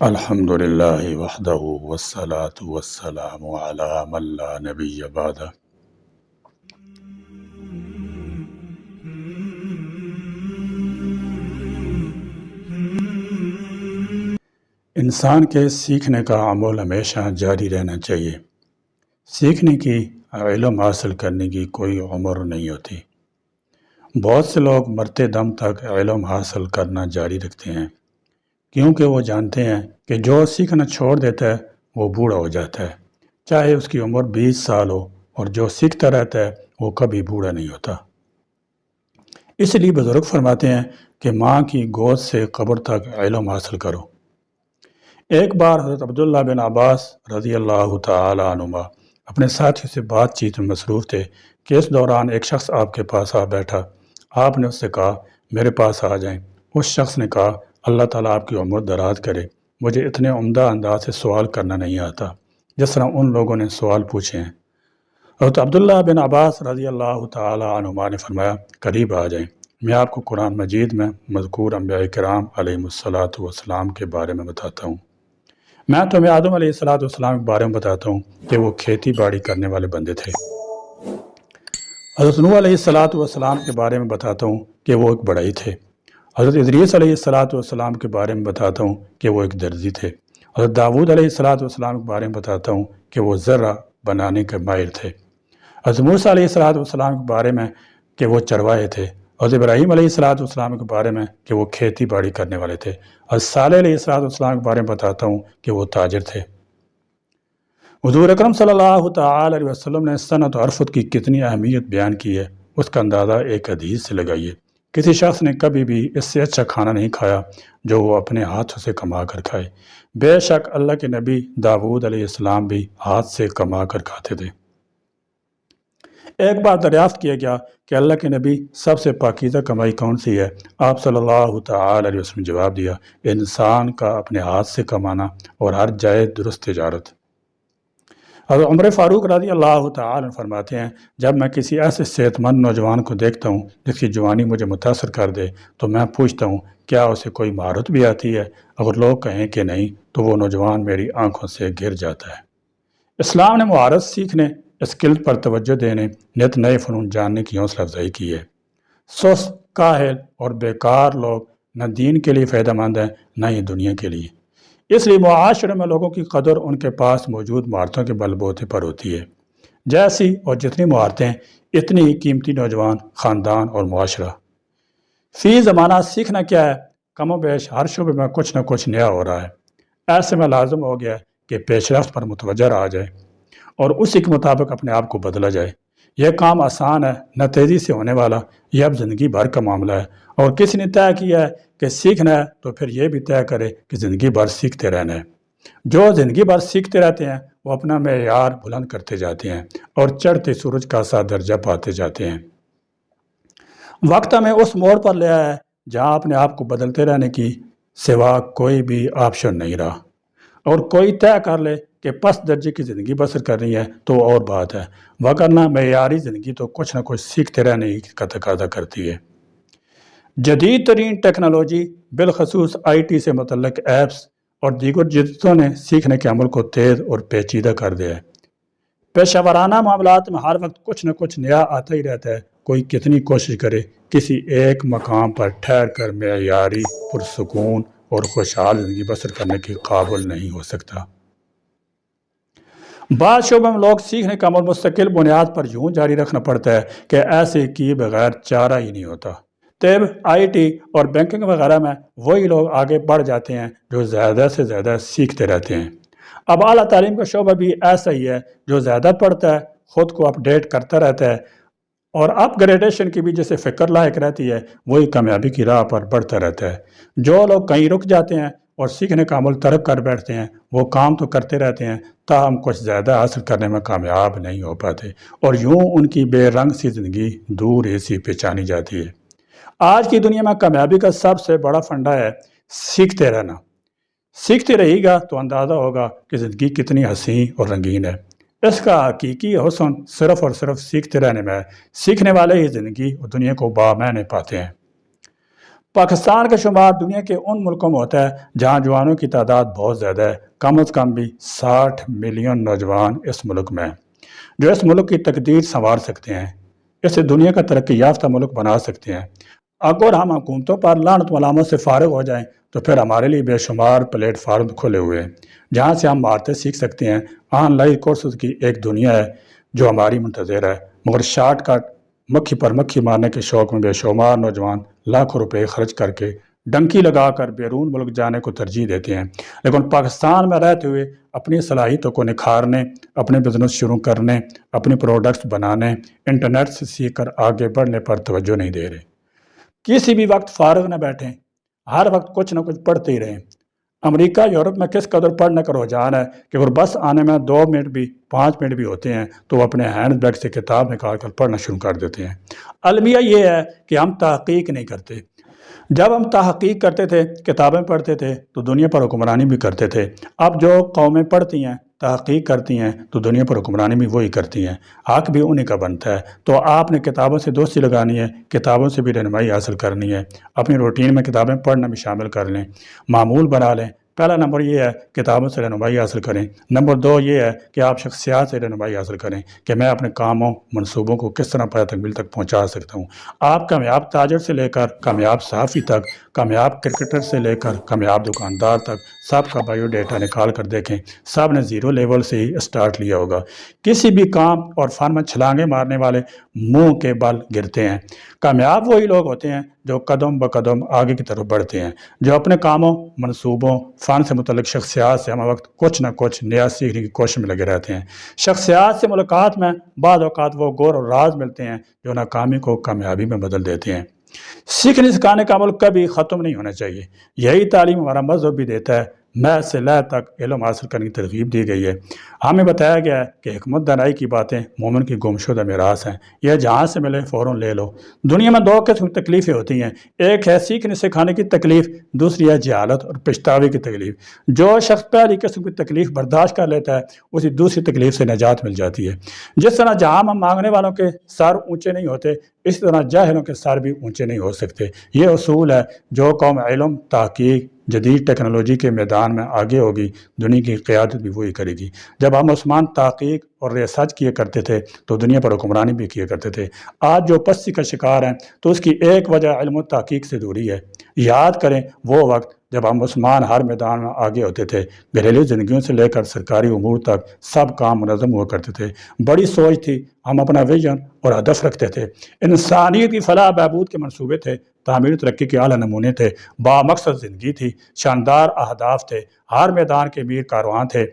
الحمد للہ وحدہ والصلاة والسلام علی من لا نبی بعدہ۔ انسان کے سیکھنے کا عمل ہمیشہ جاری رہنا چاہیے۔ سیکھنے کی، علم حاصل کرنے کی کوئی عمر نہیں ہوتی۔ بہت سے لوگ مرتے دم تک علم حاصل کرنا جاری رکھتے ہیں، کیونکہ وہ جانتے ہیں کہ جو سیکھنا چھوڑ دیتا ہے وہ بوڑھا ہو جاتا ہے، چاہے اس کی عمر 20 سال ہو، اور جو سیکھتا رہتا ہے وہ کبھی بوڑھا نہیں ہوتا۔ اس لیے بزرگ فرماتے ہیں کہ ماں کی گود سے قبر تک علم حاصل کرو۔ ایک بار حضرت عبداللہ بن عباس رضی اللہ تعالی عنہما اپنے ساتھی سے بات چیت میں مصروف تھے کہ اس دوران ایک شخص آپ کے پاس آ بیٹھا۔ آپ نے اس سے کہا، میرے پاس آ جائیں۔ اس شخص نے کہا، اللہ تعالیٰ آپ کی عمر دراز کرے، مجھے اتنے عمدہ انداز سے سوال کرنا نہیں آتا جس طرح ان لوگوں نے سوال پوچھے ہیں۔ حضرت عبداللہ بن عباس رضی اللہ تعالی عنہما نے فرمایا، قریب آ جائیں، میں آپ کو قرآن مجید میں مذکور انبیاء کرام علیہم الصلاۃ والسلام کے بارے میں بتاتا ہوں۔ میں تمہیں آدم علیہ الصلاۃ والسلام کے بارے میں بتاتا ہوں کہ وہ کھیتی باڑی کرنے والے بندے تھے۔ حضرت نوح علیہ الصلاۃ والسلام کے بارے میں بتاتا ہوں کہ وہ ایک بڑھئی تھے۔ حضرت ادریس علیہ الصلاۃ والسلام کے بارے میں بتاتا ہوں کہ وہ ایک درزی تھے۔ حضرت داؤد علیہ الصلاۃ والسلام کے بارے میں بتاتا ہوں کہ وہ ذرہ بنانے کے ماہر تھے۔ حضرت موسیٰ علیہ الصلاۃ والسلام کے بارے میں کہ وہ چرواہے تھے۔ حضرت ابراہیم علیہ الصلاۃ والسلام کے بارے میں کہ وہ کھیتی باڑی کرنے والے تھے۔ حضرت صالح علیہ الصلاۃ والسلام کے بارے میں بتاتا ہوں کہ وہ تاجر تھے۔ حضور اکرم صلی اللہ تعالی علیہ وسلم نے صنعت و عرفت کی کتنی اہمیت بیان کی ہے، اس کا اندازہ ایک حدیث سے لگائیے۔ کسی شخص نے کبھی بھی اس سے اچھا کھانا نہیں کھایا جو وہ اپنے ہاتھوں سے کما کر کھائے۔ بے شک اللہ کے نبی داؤد علیہ السلام بھی ہاتھ سے کما کر کھاتے تھے۔ ایک بار دریافت کیا گیا کہ اللہ کے نبی سب سے پاکیزہ کمائی کون سی ہے؟ آپ صلی اللہ تعالی علیہ وسلم نے جواب دیا، انسان کا اپنے ہاتھ سے کمانا اور ہر جائز درست تجارت۔ حضرت عمر فاروق رضی اللہ تعالی عنہ فرماتے ہیں، جب میں کسی ایسے صحت مند نوجوان کو دیکھتا ہوں جس کی جوانی مجھے متاثر کر دے تو میں پوچھتا ہوں کیا اسے کوئی مہارت بھی آتی ہے؟ اگر لوگ کہیں کہ نہیں تو وہ نوجوان میری آنکھوں سے گر جاتا ہے۔ اسلام نے مہارت سیکھنے، اسکل پر توجہ دینے، نت نئے فنون جاننے کی حوصلہ افزائی کی ہے۔ سست، کاہل اور بیکار لوگ نہ دین کے لیے فائدہ مند ہیں نہ ہی دنیا کے لیے۔ اس لیے معاشرے میں لوگوں کی قدر ان کے پاس موجود مہارتوں کے بل بوتے پر ہوتی ہے۔ جیسی اور جتنی مہارتیں اتنی ہی قیمتی نوجوان، خاندان اور معاشرہ۔ فی زمانہ سیکھنا کیا ہے؟ کم و بیش ہر شعبے میں کچھ نہ کچھ نیا ہو رہا ہے۔ ایسے میں لازم ہو گیا کہ پیش رفت پر متوجہ رہا جائے اور اسی کے مطابق اپنے آپ کو بدلا جائے۔ یہ کام آسان ہے، نہ تیزی سے ہونے والا، یہ اب زندگی بھر کا معاملہ ہے، اور کسی نے طے کیا ہے کہ سیکھنا ہے تو پھر یہ بھی طے کرے کہ زندگی بھر سیکھتے رہنا ہے۔ جو زندگی بھر سیکھتے رہتے ہیں وہ اپنا معیار بلند کرتے جاتے ہیں اور چڑھتے سورج کا سا درجہ پاتے جاتے ہیں۔ وقت ہمیں اس موڑ پر لے آیا ہے جہاں اپنے آپ کو بدلتے رہنے کی سوا کوئی بھی آپشن نہیں رہا، اور کوئی طے کر لے کہ پس درجے کی زندگی بسر کرنی ہے تو اور بات ہے، وگرنہ معیاری زندگی تو کچھ نہ کچھ سیکھتے رہنے کا تقاضا کرتی ہے۔ جدید ترین ٹیکنالوجی، بالخصوص IT سے متعلق ایپس اور دیگر جدتوں نے سیکھنے کے عمل کو تیز اور پیچیدہ کر دیا ہے۔ پیشہ ورانہ معاملات میں ہر وقت کچھ نہ کچھ نیا آتا ہی رہتا ہے۔ کوئی کتنی کوشش کرے کسی ایک مقام پر ٹھہر کر معیاری، پرسکون اور خوشحال زندگی بسر کرنے کے قابل نہیں ہو سکتا۔ بعض شعبوں میں لوگ سیکھنے کا عمل مستقل بنیاد پر یوں جاری رکھنا پڑتا ہے کہ ایسے کیے بغیر چارہ ہی نہیں ہوتا۔ طب، IT اور بینکنگ وغیرہ میں وہی لوگ آگے بڑھ جاتے ہیں جو زیادہ سے زیادہ سیکھتے رہتے ہیں۔ اب اعلیٰ تعلیم کا شعبہ بھی ایسا ہی ہے، جو زیادہ پڑھتا ہے خود کو اپڈیٹ کرتا رہتا ہے اور اپ گریڈیشن کی بھی جسے فکر لاحق رہتی ہے وہی کامیابی کی راہ پر بڑھتا رہتا ہے۔ جو لوگ کہیں رک جاتے ہیں اور سیکھنے کا عمل ترک کر بیٹھتے ہیں وہ کام تو کرتے رہتے ہیں تاہم کچھ زیادہ حاصل کرنے میں کامیاب نہیں ہو پاتے، اور یوں ان کی بے رنگ سی زندگی دور ایسی پہچانی جاتی ہے۔ آج کی دنیا میں کامیابی کا سب سے بڑا فنڈا ہے سیکھتے رہنا۔ سیکھتے رہے گا تو اندازہ ہوگا کہ زندگی کتنی حسین اور رنگین ہے۔ اس کا حقیقی حسن صرف اور صرف سیکھتے رہنے میں ہے۔ سیکھنے والے ہی زندگی اور دنیا کو بامعنی پاتے ہیں۔ پاکستان کا شمار دنیا کے ان ملکوں میں ہوتا ہے جہاں جوانوں کی تعداد بہت زیادہ ہے، کم از کم بھی 60 ملین نوجوان اس ملک میں ہیں جو اس ملک کی تقدیر سنوار سکتے ہیں، اسے دنیا کا ترقی یافتہ ملک بنا سکتے ہیں۔ اگر ہم حکومتوں پر لعنت ملامت سے فارغ ہو جائیں تو پھر ہمارے لیے بے شمار پلیٹ فارم کھلے ہوئے ہیں جہاں سے ہم مہارتیں سیکھ سکتے ہیں۔ آن لائن کورسز کی ایک دنیا ہے جو ہماری منتظر ہے، مگر شارٹ کٹ مکھی پر مکھی مارنے کے شوق میں بے شمار نوجوان لاکھوں روپے خرچ کر کے ڈنکی لگا کر بیرون ملک جانے کو ترجیح دیتے ہیں، لیکن پاکستان میں رہتے ہوئے اپنی صلاحیتوں کو نکھارنے، اپنے بزنس شروع کرنے، اپنے پروڈکٹس بنانے، انٹرنیٹ سے سیکھ کر آگے بڑھنے پر توجہ نہیں دے رہے۔ کسی بھی وقت فارغ نہ بیٹھیں، ہر وقت کچھ نہ کچھ پڑھتے ہی رہیں۔ امریکہ یورپ میں کس قدر پڑھنے کا رجحان ہے کہ اگر بس آنے میں 2 منٹ بھی 5 منٹ بھی ہوتے ہیں تو وہ اپنے ہینڈ بیگ سے کتاب نکال کر پڑھنا شروع کر دیتے ہیں۔ المیہ یہ ہے کہ ہم تحقیق نہیں کرتے۔ جب ہم تحقیق کرتے تھے، کتابیں پڑھتے تھے تو دنیا پر حکمرانی بھی کرتے تھے۔ اب جو قومیں پڑھتی ہیں، تحقیق کرتی ہیں تو دنیا پر حکمرانی بھی وہی کرتی ہیں، حق بھی انہیں کا بنتا ہے۔ تو آپ نے کتابوں سے دوستی لگانی ہے، کتابوں سے بھی رہنمائی حاصل کرنی ہے، اپنی روٹین میں کتابیں پڑھنا بھی شامل کر لیں، معمول بنا لیں۔ پہلا نمبر یہ ہے کتابوں سے رہنمائی حاصل کریں۔ نمبر 2 یہ ہے کہ آپ شخصیات سے رہنمائی حاصل کریں کہ میں اپنے کاموں، منصوبوں کو کس طرح پایہ تکمیل تک پہنچا سکتا ہوں۔ آپ کامیاب تاجر سے لے کر کامیاب صحافی تک، کامیاب کرکٹر سے لے کر کامیاب دکاندار تک، سب کا بایو ڈیٹا نکال کر دیکھیں، سب نے 0 لیول سے ہی اسٹارٹ لیا ہوگا۔ کسی بھی کام اور فن میں چھلانگیں مارنے والے منہ کے بل گرتے ہیں۔ کامیاب وہی لوگ ہوتے ہیں جو قدم بقدم آگے کی طرف بڑھتے ہیں، جو اپنے کاموں، منصوبوں، فن سے متعلق شخصیات سے ہم وقت کچھ نہ کچھ نیا سیکھنے کی کوشش میں لگے رہتے ہیں۔ شخصیات سے ملاقات میں بعض اوقات وہ گور اور راز ملتے ہیں جو ناکامی کو کامیابی میں بدل دیتے ہیں۔ سیکھنے سکھانے کا عمل کبھی ختم نہیں ہونا چاہیے، یہی تعلیم ہمارا مذہب بھی دیتا ہے۔ میں سے لے تک علم حاصل کرنے کی ترغیب دی گئی ہے۔ ہمیں بتایا گیا ہے کہ حکمت دانائی کی باتیں مومن کی گمشدہ میراث ہیں، یہ جہاں سے ملے فوراً لے لو۔ دنیا میں 2 قسم کی تکلیفیں ہوتی ہیں، ایک ہے سیکھنے سکھانے کی تکلیف، دوسری ہے جہالت اور پچھتاوے کی تکلیف۔ جو شخص پہلی قسم کی تکلیف برداشت کر لیتا ہے اسی دوسری تکلیف سے نجات مل جاتی ہے۔ جس طرح جہاں ہم مانگنے والوں کے سر اونچے نہیں ہوتے، اسی طرح جاہلوں کے سر بھی اونچے نہیں ہو سکتے۔ یہ اصول ہے، جو قوم علم، تحقیق، جدید ٹیکنالوجی کے میدان میں آگے ہوگی، دنیا کی قیادت بھی وہی کرے گی۔ جب ہم عثمان تحقیق اور ریسرچ کیا کرتے تھے تو دنیا پر حکمرانی بھی کیا کرتے تھے۔ آج جو پستی کا شکار ہیں تو اس کی ایک وجہ علم و تحقیق سے دوری ہے۔ یاد کریں وہ وقت جب ہم عثمان ہر میدان میں آگے ہوتے تھے، گھریلو زندگیوں سے لے کر سرکاری امور تک سب کام منظم ہوا کرتے تھے۔ بڑی سوچ تھی، ہم اپنا ویژن اور ہدف رکھتے تھے، انسانیت کی فلاح بہبود کے منصوبے تھے، تعمیر ترقی کے اعلیٰ نمونے تھے، با مقصد زندگی تھی، شاندار اہداف تھے، ہر میدان کے میر کارواں تھے۔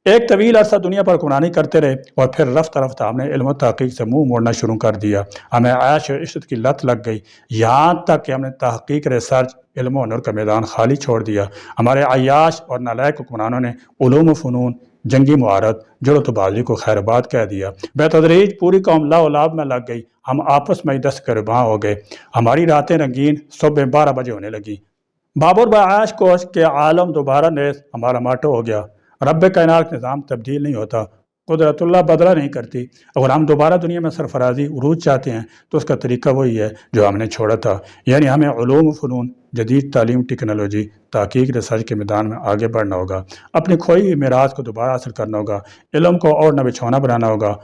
ایک طویل عرصہ دنیا پر حکمرانی کرتے رہے اور پھر رفتہ رفتہ ہم نے علم و تحقیق سے منہ موڑنا شروع کر دیا۔ ہمیں عیش و عشرت کی لت لگ گئی، یہاں تک کہ ہم نے تحقیق، ریسرچ، علم و ہنر کا میدان خالی چھوڑ دیا۔ ہمارے عیاش اور نالائق حکمرانوں نے علوم و فنون، جنگی مہارت، جرأت و بازی کو خیر آباد کہہ دیا۔ بتدریج پوری قوم لا و لاب میں لگ گئی، ہم آپس میں ہی دست گریباں ہو گئے، ہماری راتیں رنگین صبح 12 بجے ہونے لگی۔ بابر بعیش کوش کے عالم دوبارہ نیز ہمارا ماٹو ہو گیا۔ رب کائنات کا نظام تبدیل نہیں ہوتا، قدرت اللہ بدلہ نہیں کرتی۔ اگر ہم دوبارہ دنیا میں سرفرازی، عروج چاہتے ہیں تو اس کا طریقہ وہی ہے جو ہم نے چھوڑا تھا، یعنی ہمیں علوم و فنون، جدید تعلیم، ٹیکنالوجی، تحقیق، ریسرچ کے میدان میں آگے بڑھنا ہوگا، اپنی کھوئی ہوئی میراث کو دوبارہ حاصل کرنا ہوگا، علم کو اور نہ بچھونا بنانا ہوگا،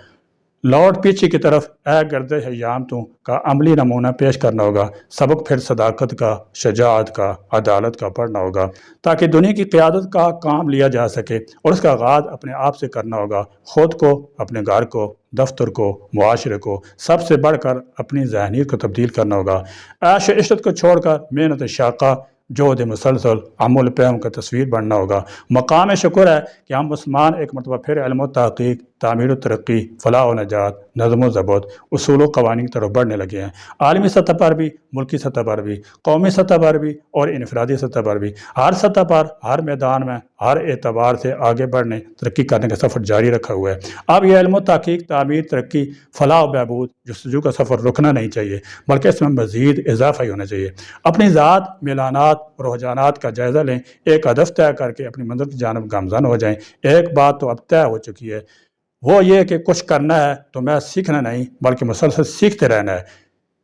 لوٹ پیچھے کی طرف اے گرد ایام تو کا عملی نمونہ پیش کرنا ہوگا، سبق پھر صداقت کا، شجاعت کا، عدالت کا پڑھنا ہوگا، تاکہ دنیا کی قیادت کا کام لیا جا سکے، اور اس کا آغاز اپنے آپ سے کرنا ہوگا، خود کو، اپنے گھر کو، دفتر کو، معاشرے کو، سب سے بڑھ کر اپنی ذہنیت کو تبدیل کرنا ہوگا۔ عیش و عشرت کو چھوڑ کر محنت شاقہ، جہد مسلسل، عمل پیام کا تصویر بننا ہوگا۔ مقام شکر ہے کہ ہم عثمان ایک مرتبہ پھر علم و تحقیق، تعمیر و ترقی، فلاح و نجات، نظم و ضبط، اصول و قوانین کی طرف بڑھنے لگے ہیں، عالمی سطح پر بھی، ملکی سطح پر بھی، قومی سطح پر بھی اور انفرادی سطح پر بھی، ہر سطح پر، ہر میدان میں، ہر اعتبار سے آگے بڑھنے، ترقی کرنے کا سفر جاری رکھا ہوا ہے۔ اب یہ علم و تحقیق، تعمیر، ترقی، فلاح و بہبود، جستجو کا سفر رکنا نہیں چاہیے، بلکہ اس میں مزید اضافہ ہی ہونا چاہیے۔ اپنی ذات، میلانات اور رجحانات کا جائزہ لیں، ایک ہدف طے کر کے اپنی منزل کی جانب گامزن ہو جائیں۔ ایک بات تو اب طے ہو چکی ہے، وہ یہ کہ کچھ کرنا ہے تو میں سیکھنا نہیں بلکہ مسلسل سیکھتے رہنا ہے۔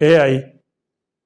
AI,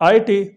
IT